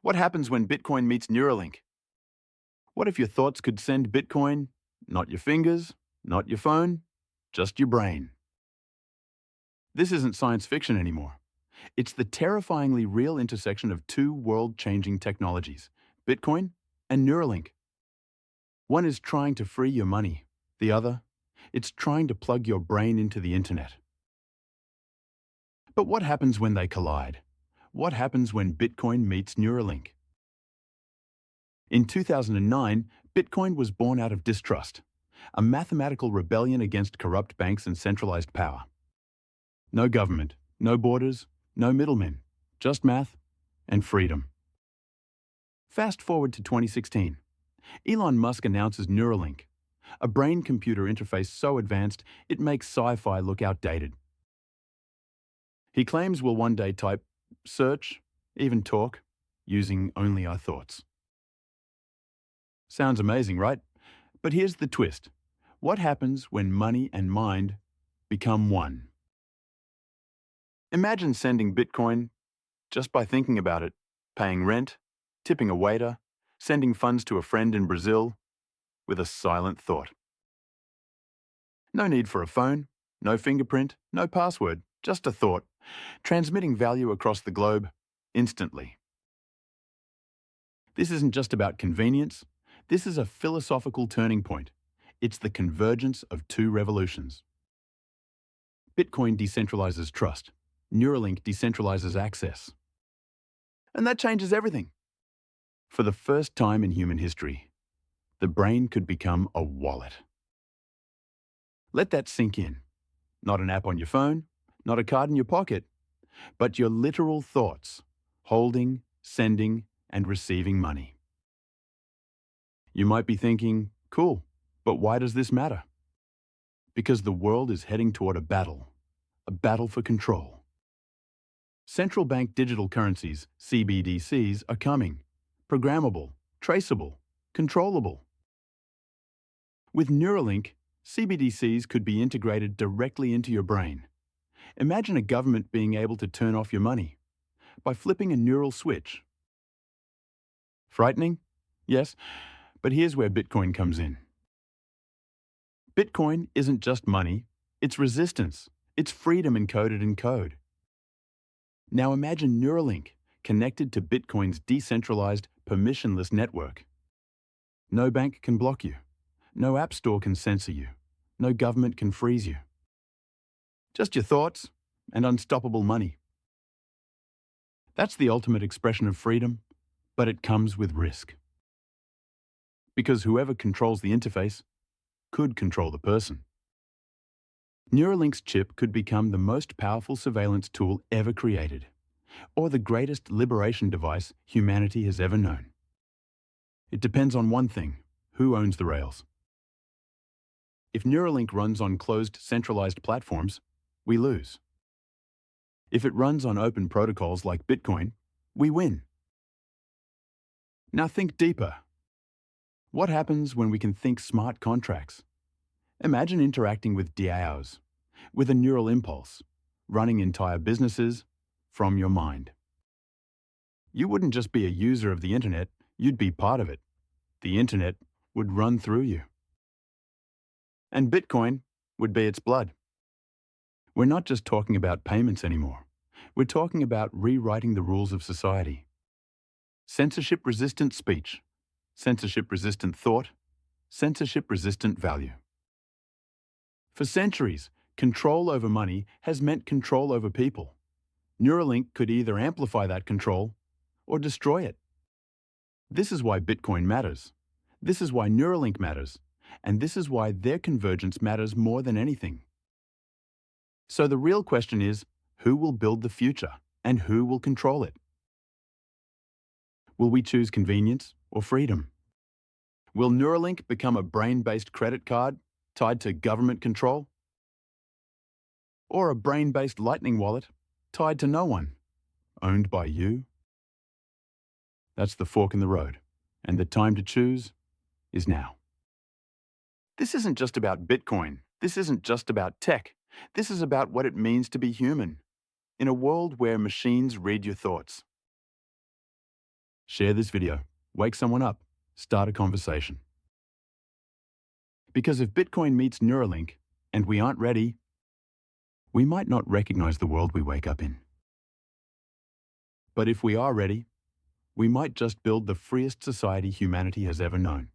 What happens when Bitcoin meets Neuralink? What if your thoughts could send Bitcoin? Not your fingers, not your phone, just your brain. This isn't science fiction anymore. It's the terrifyingly real intersection of two world-changing technologies, Bitcoin and Neuralink. One is trying to free your money. The other, it's trying to plug your brain into the internet. But what happens when they collide? What happens when Bitcoin meets Neuralink? In 2009, Bitcoin was born out of distrust, a mathematical rebellion against corrupt banks and centralized power. No government, no borders, no middlemen, just math and freedom. Fast forward to 2016. Elon Musk announces Neuralink, a brain-computer interface so advanced it makes sci-fi look outdated. He claims we'll one day type, search, even talk, using only our thoughts. Sounds amazing, right? But here's the twist. What happens when money and mind become one? Imagine sending Bitcoin just by thinking about it, paying rent, tipping a waiter, sending funds to a friend in Brazil with a silent thought. No need for a phone, no fingerprint, no password, just a thought, transmitting value across the globe instantly. This isn't just about convenience. This is a philosophical turning point. It's the convergence of two revolutions. Bitcoin decentralizes trust. Neuralink decentralizes access. And that changes everything. For the first time in human history, the brain could become a wallet. Let that sink in. Not an app on your phone, not a card in your pocket, but your literal thoughts, holding, sending, and receiving money. You might be thinking, cool, but why does this matter? Because the world is heading toward a battle for control. Central bank digital currencies, CBDCs, are coming. Programmable, traceable, controllable. With Neuralink, CBDCs could be integrated directly into your brain. Imagine a government being able to turn off your money by flipping a neural switch. Frightening? Yes, but here's where Bitcoin comes in. Bitcoin isn't just money, it's resistance. It's freedom encoded in code. Now imagine Neuralink connected to Bitcoin's decentralized, permissionless network. No bank can block you. No app store can censor you. No government can freeze you. Just your thoughts and unstoppable money. That's the ultimate expression of freedom, but it comes with risk. Because whoever controls the interface could control the person. Neuralink's chip could become the most powerful surveillance tool ever created, or the greatest liberation device humanity has ever known. It depends on one thing: who owns the rails? If Neuralink runs on closed, centralized platforms, we lose. If it runs on open protocols like Bitcoin, we win. Now think deeper. What happens when we can think smart contracts? Imagine interacting with DAOs, with a neural impulse, running entire businesses from your mind. You wouldn't just be a user of the internet, you'd be part of it. The internet would run through you. And Bitcoin would be its blood. We're not just talking about payments anymore. We're talking about rewriting the rules of society. Censorship-resistant speech, censorship-resistant thought, censorship-resistant value. For centuries, control over money has meant control over people. Neuralink could either amplify that control or destroy it. This is why Bitcoin matters. This is why Neuralink matters. And this is why their convergence matters more than anything. So the real question is, who will build the future and who will control it? Will we choose convenience or freedom? Will Neuralink become a brain-based credit card tied to government control? Or a brain-based lightning wallet tied to no one, owned by you? That's the fork in the road, and the time to choose is now. This isn't just about Bitcoin. This isn't just about tech. This is about what it means to be human in a world where machines read your thoughts. Share this video, wake someone up, start a conversation. Because if Bitcoin meets Neuralink and we aren't ready, we might not recognize the world we wake up in. But if we are ready, we might just build the freest society humanity has ever known.